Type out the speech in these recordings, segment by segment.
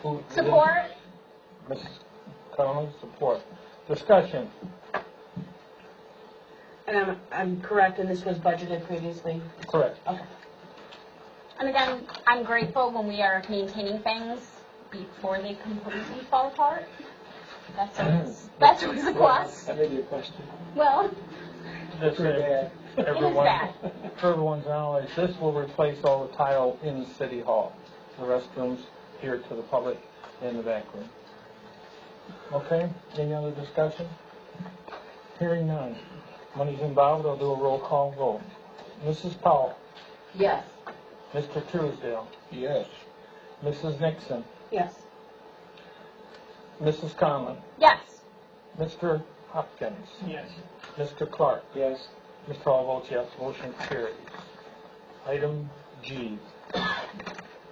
Support. Mrs. Conley, support. Discussion. And I'm correct, and this was budgeted previously? Correct. Okay. And again, I'm grateful when we are maintaining things before they completely fall apart. That's always a plus. That may be a question. Well, This Pretty bad. everyone, bad. for everyone's knowledge, this will replace all the tile in City Hall. The restrooms here to the public in the back room. Okay, any other discussion? Hearing none. Money's involved, I'll do a roll call vote. Mrs. Powell, Yes. Mr. Truesdale, Yes. Mrs. Nixon, Yes. Mrs. Conlon, yes. Mr. Hopkins, Yes. Mr. Clark, Yes. Mr. Hall votes yes, motion carries. Item G.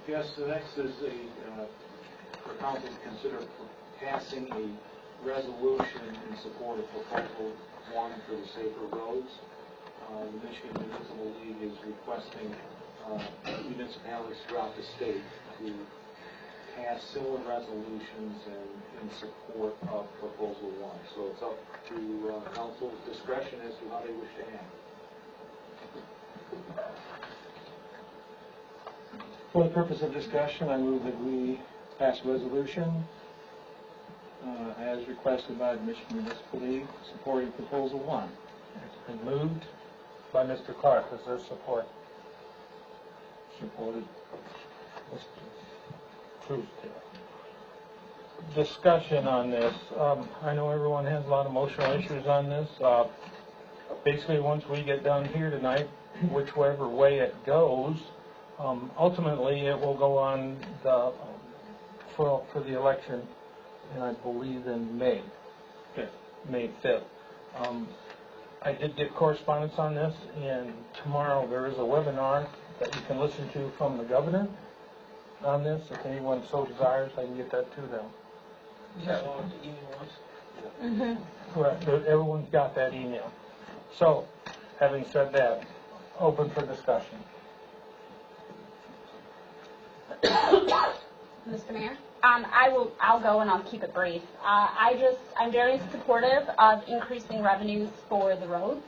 Yes, the next is for council to consider passing a resolution in support of Proposal 1 for the safer roads. The Michigan Municipal League is requesting municipalities throughout the state to pass similar resolutions in support of Proposal 1. So it's up to council's discretion as to how they wish to act. For the purpose of discussion, I move that we pass a resolution as requested by the Michigan Municipal League supporting Proposal 1. It's been moved by Mr. Clark. Is there support? Supported. Mr. Truesdale. Discussion on this. I know everyone has a lot of emotional issues on this. Basically, once we get done here tonight, whichever way it goes, ultimately it will go on the for the election, and I believe in May 5th. I did get correspondence on this, and tomorrow there is a webinar that you can listen to from the governor on this. If anyone so desires, I can get that to them. Is that one of the emails? Mm-hmm. Correct. Everyone's got that email. So, having said that, open for discussion. Mr. Mayor? I'll go and I'll keep it brief. I'm very supportive of increasing revenues for the roads.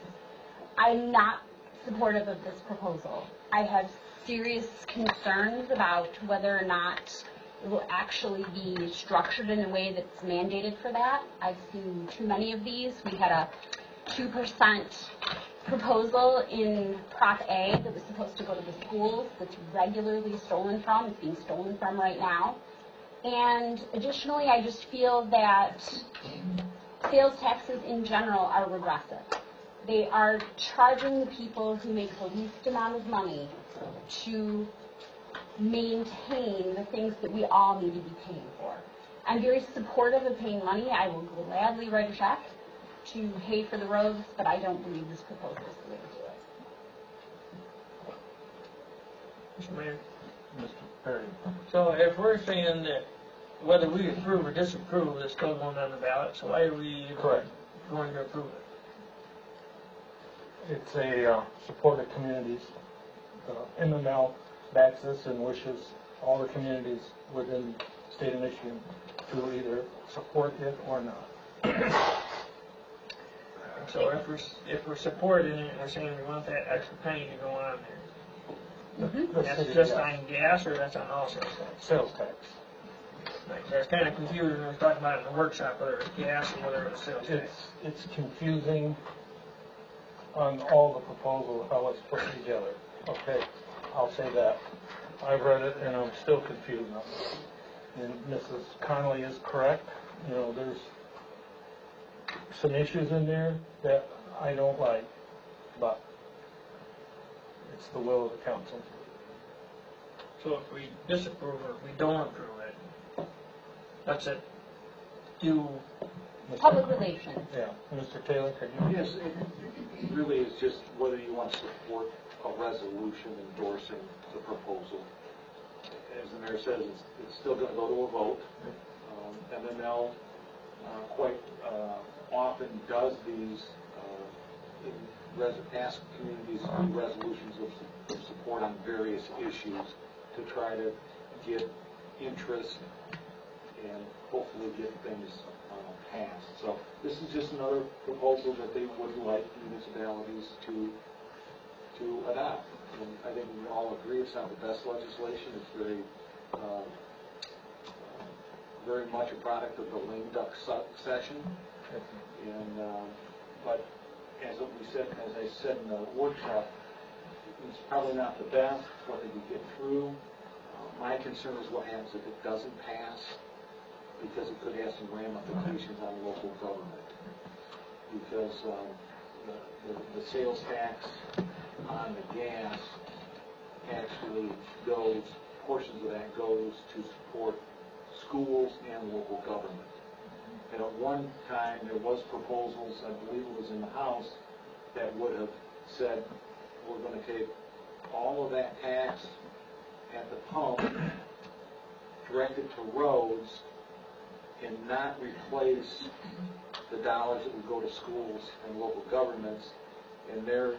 I'm not supportive of this proposal. I have serious concerns about whether or not it will actually be structured in a way that's mandated for that. I've seen too many of these. We had a 2% proposal in Prop A that was supposed to go to the schools that's regularly stolen from. It's being stolen from right now. And additionally, I just feel that sales taxes in general are regressive. They are charging the people who make the least amount of money to maintain the things that we all need to be paying for. I'm very supportive of paying money. I will gladly write a check to pay for the roads, but I don't believe this proposal is the way to do it. Mr. Mayor. Mr. Perry. So if we're saying that whether we approve or disapprove, it's still going on the ballot, so why are we Correct. going to approve it? It's a support of communities. MML backs this and wishes all the communities within the state of Michigan to either support it or not. So if we're supporting it, we're saying we want that extra penny to go on there. Mm-hmm. That's just on gas, or that's on all sales tax? Sales tax. Right, so it's kind of confusing when we're talking about it in the workshop, whether it's gas or whether it's sales tax. It's confusing on all the proposals, how it's put together. Okay, I'll say that. I've read it and I'm still confused on it. And Mrs. Connolly is correct. You know, there's some issues in there that I don't like, but it's the will of the council. So if we disapprove or if we don't approve it, that's it. Public relations. Yeah, Mr. Taylor, could you? Yes, it really is just whether you want to support a resolution endorsing the proposal. As the mayor says, it's still going to go to a vote. MML quite often does these, ask communities to do resolutions of support on various issues to try to get interest and hopefully get things passed. So this is just another proposal that they would like municipalities to adopt. And I think we all agree it's not the best legislation. It's very much a product of the lame duck session. And but as I said in the workshop, it's probably not the best, what they could get through. My concern is what happens if it doesn't pass, because it could have some ramifications on local government. Because the sales tax on the gas actually goes, portions of that goes to support schools and local government. And at one time, there was proposals, I believe it was in the House, that would have said, we're going to take all of that tax at the pump, direct it to roads, and not replace the dollars that would go to schools and local governments. And their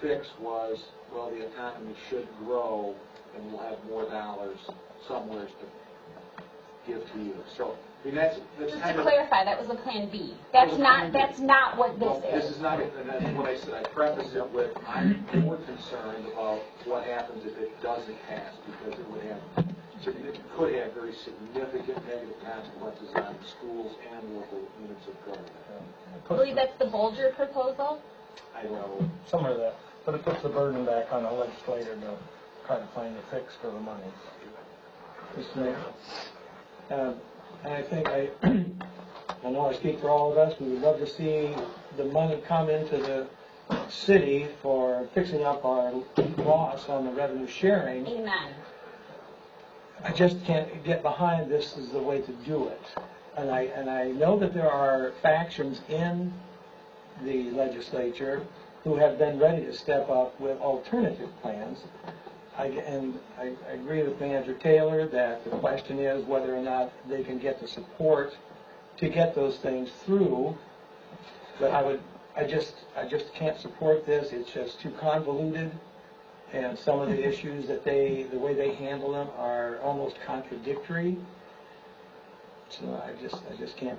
fix was, well, the economy should grow, and we'll have more dollars somewhere to give to you. So, I mean, that's Just kind to of, clarify, that was a Plan B. That's not what well, this this is. is not it, and that's what I said. I preface it with, I'm more concerned about what happens if it doesn't pass, because it could have very significant negative consequences on schools and local units of government. I believe that's the Bolger proposal. I don't know. Some of that, but it puts the burden back on the legislator to try to find a fix for the money. Mr. Mayor. And I think I know I speak for all of us, we would love to see the money come into the city for fixing up our loss on the revenue sharing. Amen. I just can't get behind this as the way to do it. And I know that there are factions in the legislature who have been ready to step up with alternative plans. I agree with Manager Taylor that the question is whether or not they can get the support to get those things through. But I just can't support this. It's just too convoluted, and some of the issues that the way they handle them are almost contradictory. So I just can't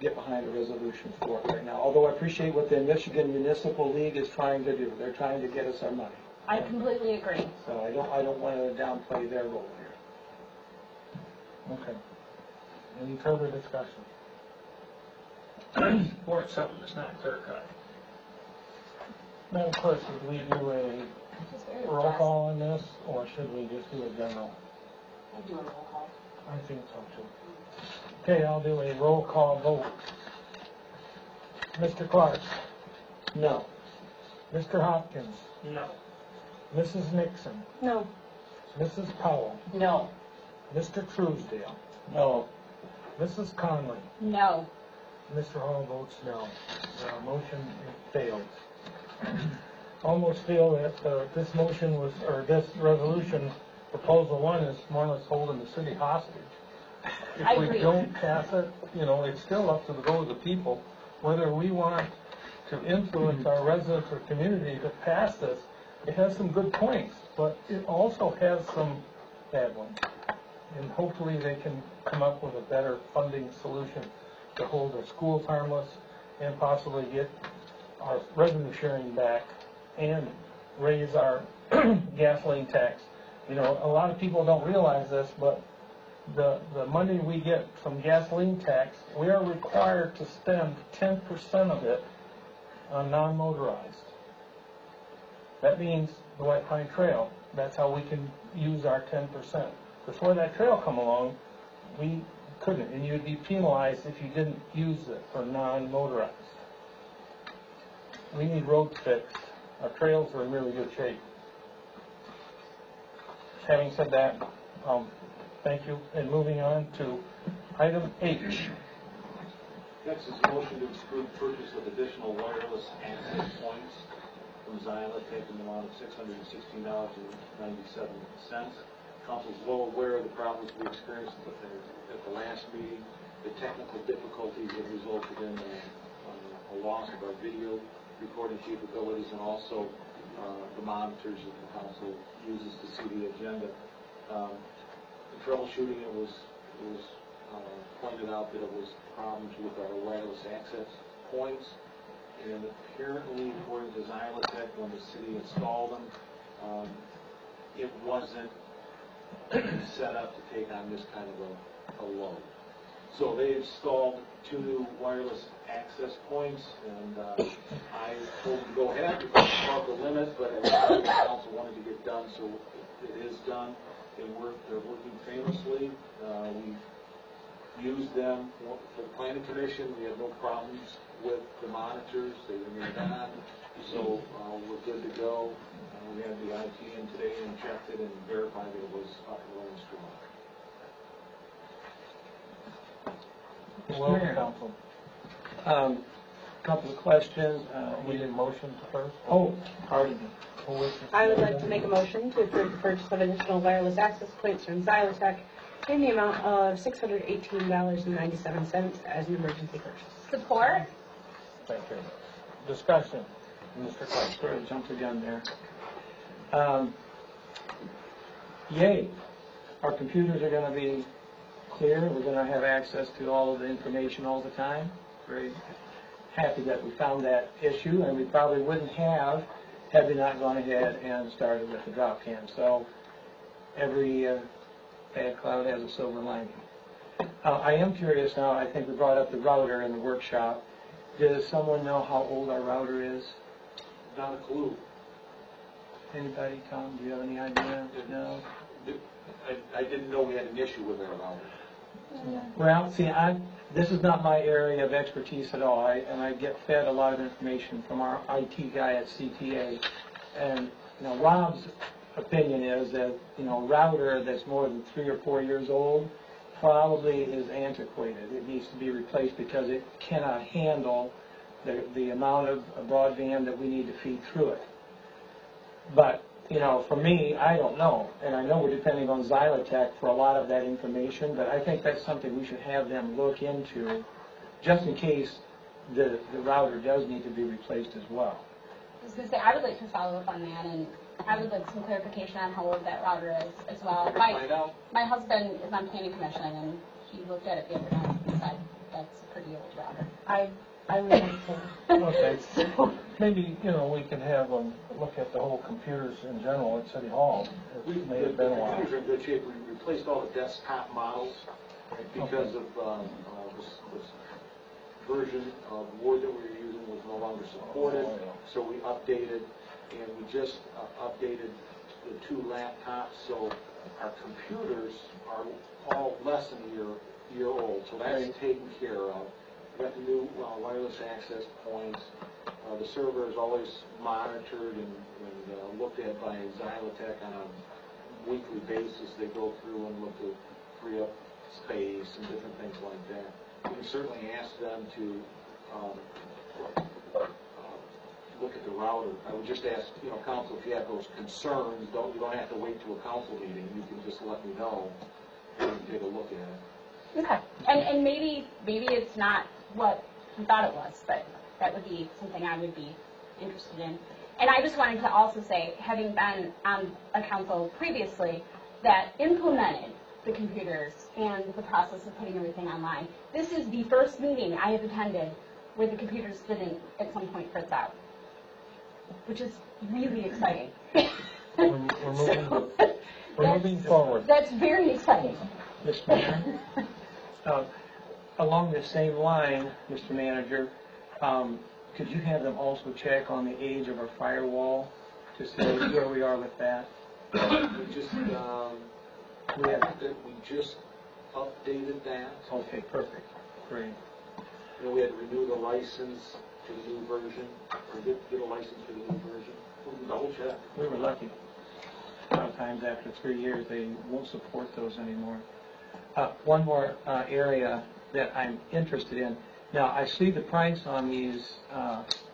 get behind a resolution for it right now. Although I appreciate what the Michigan Municipal League is trying to do. They're trying to get us our money. I completely agree. So I don't want to downplay their role here. Okay. Any further discussion? Or something that's not clear cut. Madam Clerk, should we do a Just very roll fast. call on this, or should we just do a general? I do a roll call. I think so too. Okay, I'll do a roll call vote. Mr. Clark, No. Mr. Hopkins, No. Mrs. Nixon, No. Mrs. Powell, No. Mr. Truesdale, No. Mrs. Conley, No. Mr. Hall votes no. Motion fails. Almost feel that this motion was, or this resolution, proposal one, is more or less holding the city hostage. I If we agree. don't pass it, it's still up to the vote of the people, whether we want to influence our residents or community to pass this. It has some good points, but it also has some bad ones. And hopefully they can come up with a better funding solution to hold our schools harmless and possibly get our revenue sharing back and raise our gasoline tax. A lot of people don't realize this, but the money we get from gasoline tax, we are required to spend 10% of it on non-motorized. That means the White Pine Trail. That's how we can use our 10%. Before that trail come along, we couldn't, and you'd be penalized if you didn't use it for non-motorized. We need roads fixed. Our trails are in really good shape. Having said that, thank you, and moving on to item H. Next is a motion to exclude purchase of additional wireless access points from Xylotech in the amount of $616.97. Council is well aware of the problems we experienced at the last meeting. The technical difficulties that resulted in a loss of our video recording capabilities, and also the monitors that the council uses to see the agenda. The troubleshooting, it was pointed out that it was problems with our wireless access points. And apparently, according to Xylotech, when the city installed them, it wasn't set up to take on this kind of a load. So they installed 2 new wireless access points, and I told them to go ahead because it's above the limit, but the council wanted to get done, so it is done. They're working famously. We used them for the planning commission. We had no problems with the monitors. They remained on, so we're good to go. We had the IT in today and checked it and verified that it was up and rolling strong. Well, Mayor. council, Couple of questions. we need motions first. Oh, pardon me. Who wishes to I would do like that? to make a motion to approve the purchase of additional wireless access points from Xylotech in the amount of $618.97 as an emergency purchase. Support? Thank you. Discussion, Mr. Clark. Sort of jumped the gun there. Yay, our computers are going to be clear. We're going to have access to all of the information all the time. Very happy that we found that issue, and we probably wouldn't have had we not gone ahead and started with the drop can. So every bad cloud has a silver lining. I am curious now, I think we brought up the router in the workshop. Does someone know how old our router is? Not a clue. Anybody, Tom, do you have any idea? No? I didn't know we had an issue with our router. Well, see, this is not my area of expertise at all, and I get fed a lot of information from our IT guy at CTA. And, Rob's opinion is that, a router that's more than 3 or 4 years old probably is antiquated. It needs to be replaced because it cannot handle the amount of broadband that we need to feed through it. But, for me, I don't know. And I know we're depending on Xylotech for a lot of that information, but I think that's something we should have them look into just in case the router does need to be replaced as well. I was going to say, I would like to follow up on that, and I would like some clarification on how old that router is as well. Find out. My husband is on planning commission, and he looked at it the other night and said, that's a pretty old router. I would like to. Okay. Maybe, we can have them look at the whole computers in general at City Hall. It may have been a The while. computers are in good shape. We replaced all the desktop models because of this version of Word that we were using was no longer supported. Oh, yeah. So we updated, and we just updated the 2 laptops. So our computers are all less than a year old. So that's taken care of. We got the new wireless access points. The server is always monitored and looked at by Xylotech on a weekly basis. They go through and look to free up space and different things like that. We can certainly ask them to look at the router. I would just ask, council, if you have those concerns, you don't have to wait to a council meeting. You can just let me know and we can take a look at it. Okay. And maybe it's not what we thought it was, but that would be something I would be interested in. And I just wanted to also say, having been on a council previously that implemented the computers and the process of putting everything online, this is the first meeting I have attended where the computers didn't at some point fritz out, which is really exciting. We're moving forward. That's very exciting. Mr. Mayor, along the same line, Mr. Manager, could you have them also check on the age of our firewall to see where we are with that? We just updated that. Okay, perfect. Great. We had to renew the license to the new version, or get a license for the new version. We'll double check. We were lucky. A lot of times after 3 years, they won't support those anymore. One more area that I'm interested in. Now, I see the price on these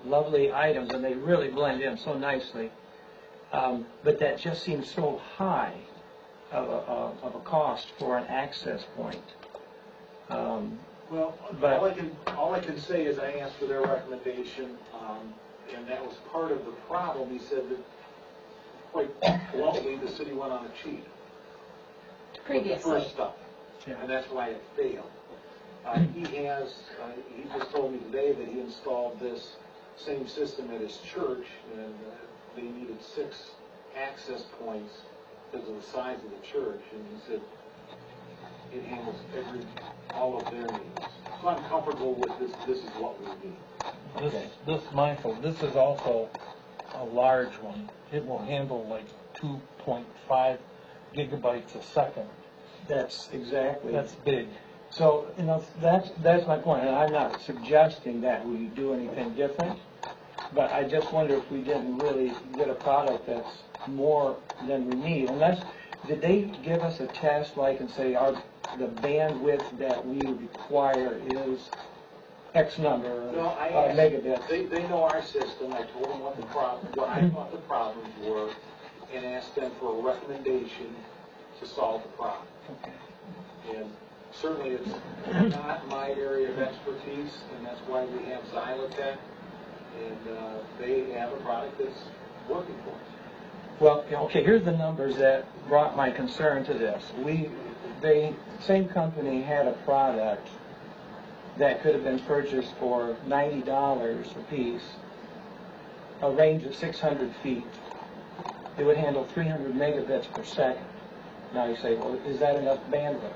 lovely items, and they really blend in so nicely. But that just seems so high of a cost for an access point. Well, But- all I can say is I asked for their recommendation, and that was part of the problem. He said that, quite bluntly, the city went on a cheat. Previously. First stuff. and that's why it failed. He just told me today that he installed this same system at his church, and they needed 6 access points because of the size of the church, and he said it handles all of their needs. So I'm comfortable with this is what we need. This mindful, this is also a large one. It will handle like 2.5 gigabytes a second. That's exactly. That's big. So, that's my point, and I'm not suggesting that we do anything different, but I just wonder if we didn't really get a product that's more than we need. Did they give us a test, like, and say the bandwidth that we require is X number of megabits? They know our system. I told them what I thought the problems were, and asked them for a recommendation to solve the problem. Okay. And certainly it's not my area of expertise, and that's why we have Xylotech, and they have a product that's working for us. Well, okay, here's the numbers that brought my concern to this. The same company had a product that could have been purchased for $90 a piece, a range of 600 feet. It would handle 300 megabits per second. Now you say, well, is that enough bandwidth?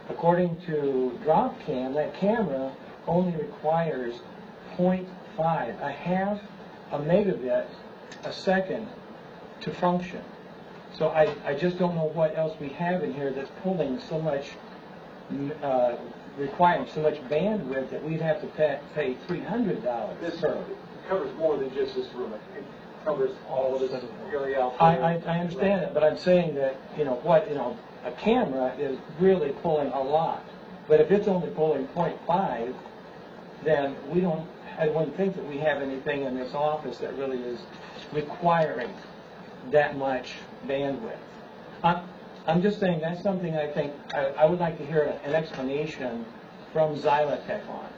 According to Dropcam, that camera only requires 0.5, a half a megabit a second to function. So I just don't know what else we have in here that's pulling so much, requiring so much bandwidth that we'd have to pay $300 This per. covers more than just this room. It covers all of this area out there. I understand it, but I'm saying that, a camera is really pulling a lot. But if it's only pulling 0.5, then I wouldn't think that we have anything in this office that really is requiring that much bandwidth. I'm just saying that's something I think I would like to hear an explanation from Xylotech on.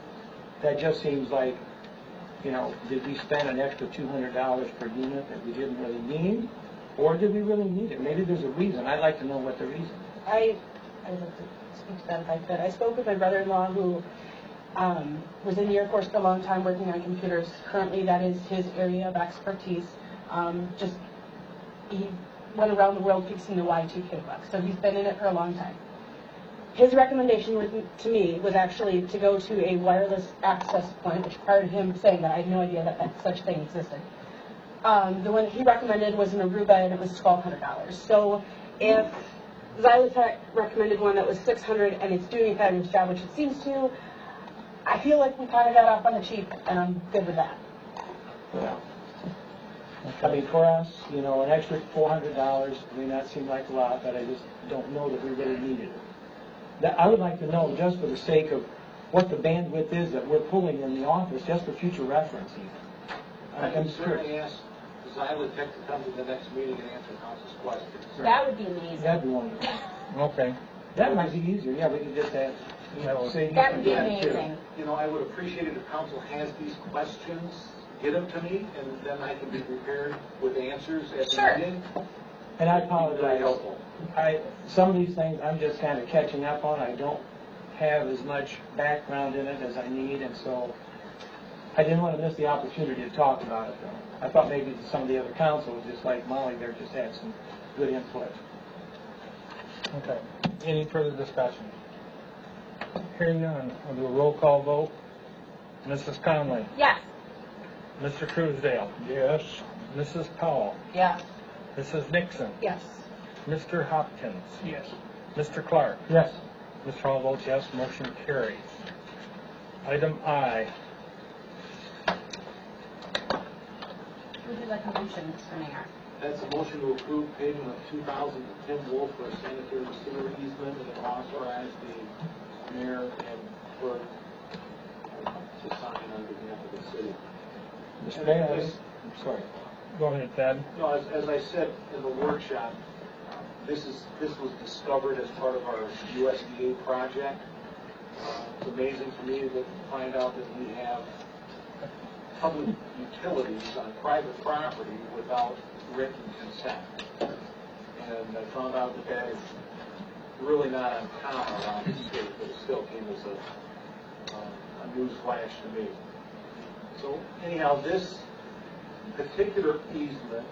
That just seems like, did we spend an extra $200 per unit that we didn't really need? Or did we really need it? Maybe there's a reason. I'd like to know what the reason is. I'd like to speak to that if I could. I spoke with my brother-in-law who was in the Air Force for a long time working on computers. Currently, that is his area of expertise. He went around the world fixing the Y2K bug, so he's been in it for a long time. His recommendation to me was actually to go to a wireless access point, which prior to him saying that, I had no idea that such thing existed. The one he recommended was an Aruba, and it was $1,200. So if Xylotech recommended one that was $600 and it's doing a fabulous job, which it seems to, I feel like we kind of got off on the cheap, and I'm good with that. Yeah. I mean, for us, an extra $400 may not seem like a lot, but I just don't know that we really needed it. I would like to know, just for the sake of what the bandwidth is that we're pulling in the office, just for future reference even. I can certainly ask Xylotech to come to the next meeting and answer council's questions. That would be amazing. That'd be wonderful. Okay. That might be easier. Yeah, we could just have, say. That would be that too. amazing. I would appreciate it if council has these questions, get them to me, and then I can be prepared with answers at the meeting. And I Very apologize. helpful. Some of these things I'm just kind of catching up on. I don't have as much background in it as I need, and so I didn't want to miss the opportunity to talk about it, though. I thought maybe some of the other councils, just like Molly there, just had some good input. Okay. Any further discussion? Hearing none, I'll do a roll call vote. Mrs. Conley? Yes. Mr. Truesdale? Yes. Mrs. Powell? Yes. Mrs. Nixon? Yes. Mr. Hopkins? Yes. Mr. Clark? Yes. Mr. Hall votes yes, motion carries. Item I. Would you like a motion, Mr. Mayor? That's a motion to approve payment of $2,000 to Tim Wolf for a sanitary sewer easement, and authorize the mayor and clerk to sign on behalf of the city. Mr. Mayor, I'm sorry. Go ahead, Ted. No, as I said in the workshop, this was discovered as part of our USDA project. It's amazing to me to find out that we have public utilities on private property without written consent. And I found out that is really not uncommon around the state, but it still came as a news flash to me. So anyhow, this particular easement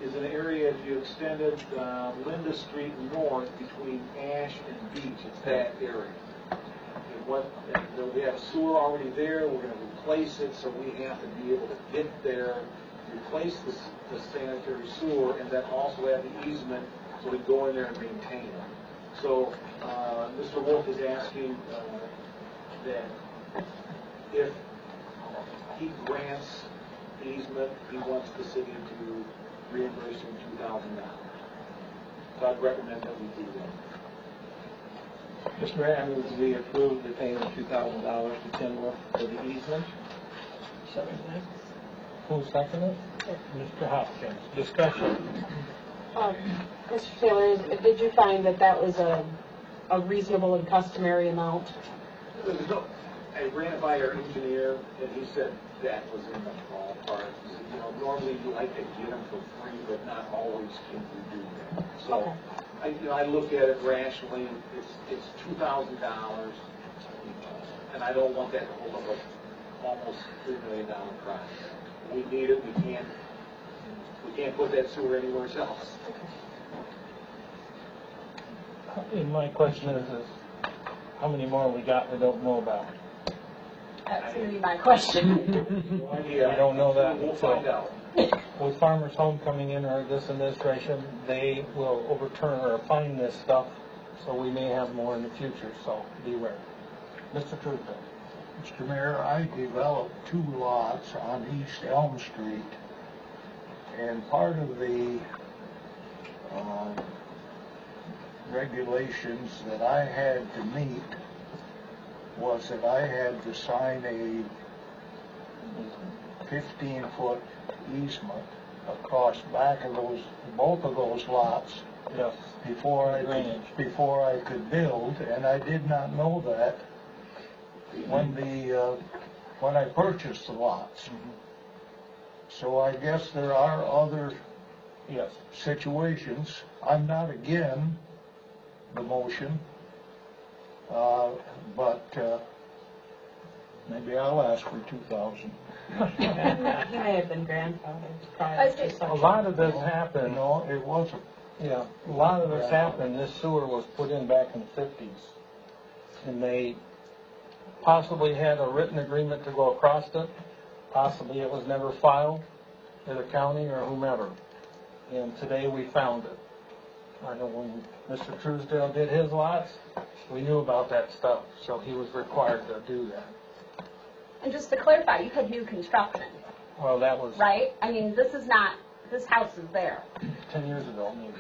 is an area, if you extended Linda Street north between Ash and Beach, it's that area. We have a sewer already there, we're going to replace it, so we have to be able to get there, replace the sanitary sewer, and then also have the easement so we go in there and maintain it. So Mr. Wolf is asking that if he grants the easement, he wants the city to reimburse him $2,000. So I'd recommend that we do that. Mr. Mayor, I move that we approve the payment of $2,000 to Kenworth for the easement. Who seconded it? Mr. Hopkins. Discussion. Mr. Taylor, did you find that that was a reasonable and customary amount? I ran it by our engineer, and he said that was in the ballpark. He said, normally you like to get them for free, but not always can you do that. So, Okay. I look at it rationally. It's $2,000, and I don't want that to hold up a almost $3 million project. We need it. We can't put that sewer anywhere else. And my question is how many more we got we don't know about? That's going to be my question. No idea. I don't know that. We'll find out. With Farmers Home coming in or this administration, they will overturn or fine this stuff, so we may have more in the future, so beware. Mr. Truesdale. Mr. Mayor, I developed 2 lots on East Elm Street, and part of the regulations that I had to meet was that I had to sign a 15-foot easement across back of both of those lots Yes. before I could build, and I did not know that when I purchased the lots. So I guess there are other situations. I'm not again the motion, but maybe I'll ask for 2,000. He may have been grandfathered prior to such. A lot of this happened. No, it wasn't. Yeah, a lot of this happened. This sewer was put in back in the 50s, and they possibly had a written agreement to go across it. Possibly it was never filed in the county or whomever. And today we found it. I know when Mr. Truesdale did his lots, we knew about that stuff, so he was required to do that. And just to clarify, you had new construction, Well, that was right? I mean, this house is there. 10 years ago, maybe.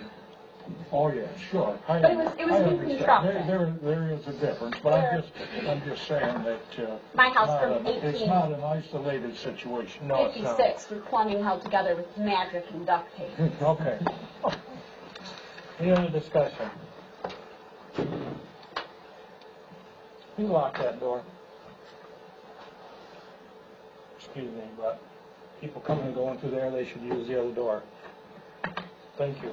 Oh, yeah, sure. But it was new understand. construction. There is a difference, but I'm just saying that My house from it's not an isolated situation. No, it's not. 1856 with plumbing held together with magic and duct tape. Okay. Any other discussion? Who locked that door? Excuse me, but people coming and going through there, they should use the other door. Thank you.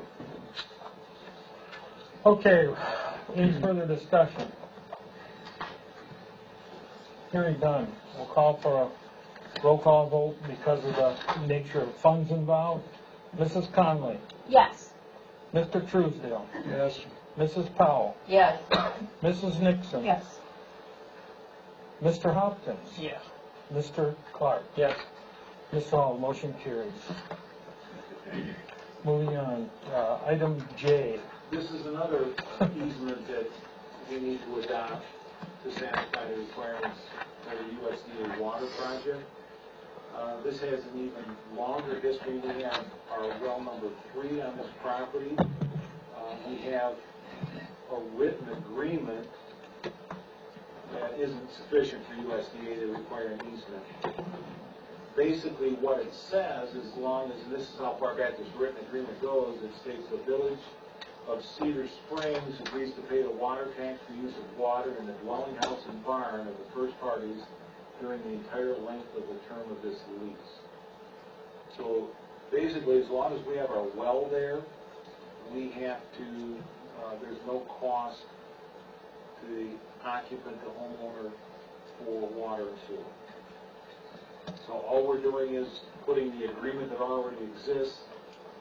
Okay, any further discussion? Hearing done. We'll call for a roll call vote because of the nature of funds involved. Mrs. Conley. Yes. Mr. Truesdale. Yes. Mrs. Powell. Yes. Mrs. Nixon. Yes. Mr. Hopkins. Yes. Mr. Clark. Yes. Ms. Hall, motion carries. Moving on, item J. This is another easement that we need to adopt to satisfy the requirements for the USDA water project. This has an even longer history. We have our well number 3 on this property. We have a written agreement that isn't sufficient for USDA to require an easement. Basically, what it says, as long as, and this is how far back this written agreement goes, it states the village of Cedar Springs agrees to pay the water tank for use of water in the dwelling house and barn of the first parties during the entire length of the term of this lease. So basically, as long as we have our well there, we have to there's no cost to the occupant, the homeowner, for water and sewer. So all we're doing is putting the agreement that already exists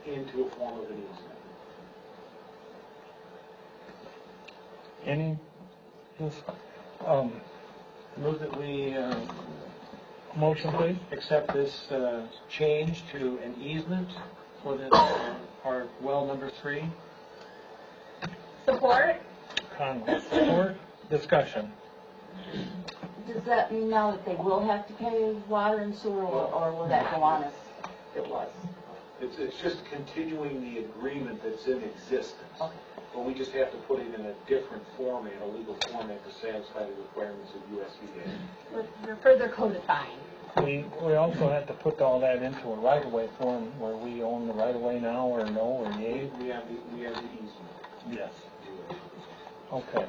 into a form of an easement. Any, move that we, motion please? Accept this change to an easement for this, our well number 3. Support? Conley, support, discussion. Does that mean now that they will have to pay water and sewer, or will that go on as it was? It's just continuing the agreement that's in existence. Okay. But we just have to put it in a different format, a legal format to satisfy the requirements of USDA. We're further codifying. We also have to put all that into a right-of-way form where we own the right-of-way now, or no, or yea? We have the easement. Yes. Okay.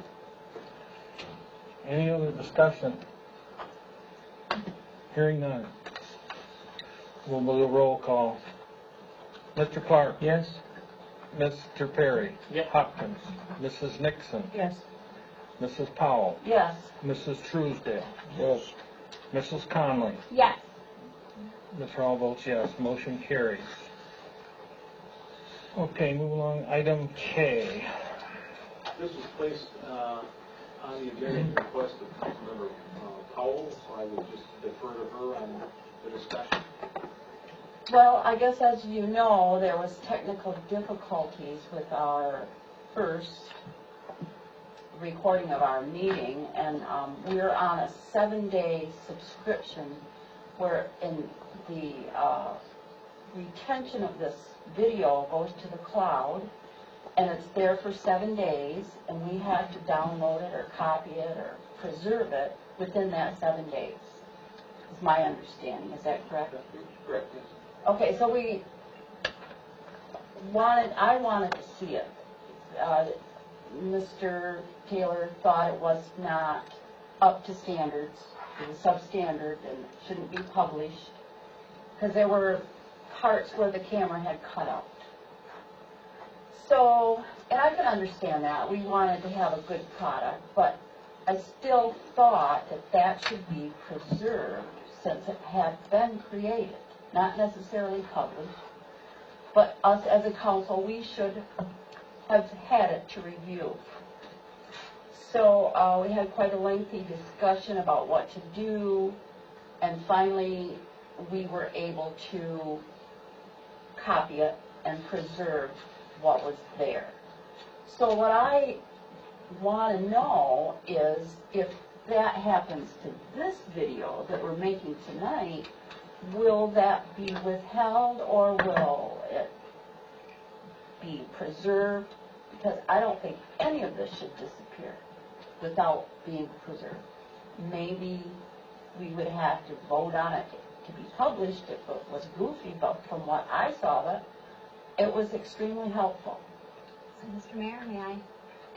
Any other discussion? Hearing none. We'll do a roll call. Mr. Clark? Yes? Mr. Perry? Yep. Hopkins? Mrs. Nixon? Yes. Mrs. Powell? Yes. Mrs. Truesdale? Yes. Mrs. Conley? Yes. Mr. Hall votes yes. Motion carries. Okay, move along. Item K. This was placed on the agenda at the request of Councilmember Powell, so I would just defer to her on the discussion. Well, I guess as you know, there was technical difficulties with our first recording of our meeting, and we're on a 7-day subscription where in the retention of this video goes to the cloud, and it's there for 7 days, and we have to download it or copy it or preserve it within that 7 days, is my understanding. Is that correct? Correct, yes. Okay, so I wanted to see it. Mr. Taylor thought it was not up to standards, it was substandard and shouldn't be published, because there were parts where the camera had cut out. So, and I can understand that, we wanted to have a good product, but I still thought that that should be preserved since it had been created, not necessarily published, but us as a council, we should have had it to review. So we had quite a lengthy discussion about what to do, and finally we were able to copy it and preserve what was there. So what I want to know is if that happens to this video that we're making tonight, will that be withheld or will it be preserved? Because I don't think any of this should disappear without being preserved. Maybe we would have to vote on it to be published if it was goofy, but from what I saw it was extremely helpful. So, Mr. Mayor, may I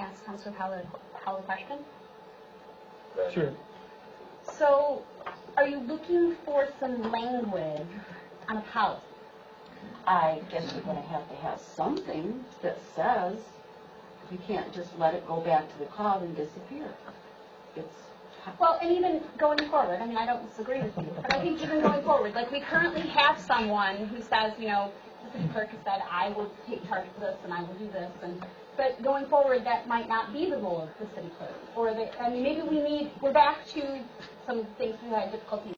ask Councilor Powell a question? Sure. So, are you looking for some language on a policy? I guess you're going to have something that says you can't just let it go back to the cloud and disappear. Well, and even going forward, I mean, I don't disagree with you, but I think even going forward, like we currently have someone who says, you know, the city clerk has said, I will take charge of this and I will do this, but going forward, that might not be the role of the city clerk. Or, I mean, maybe we're back to some things we had difficulty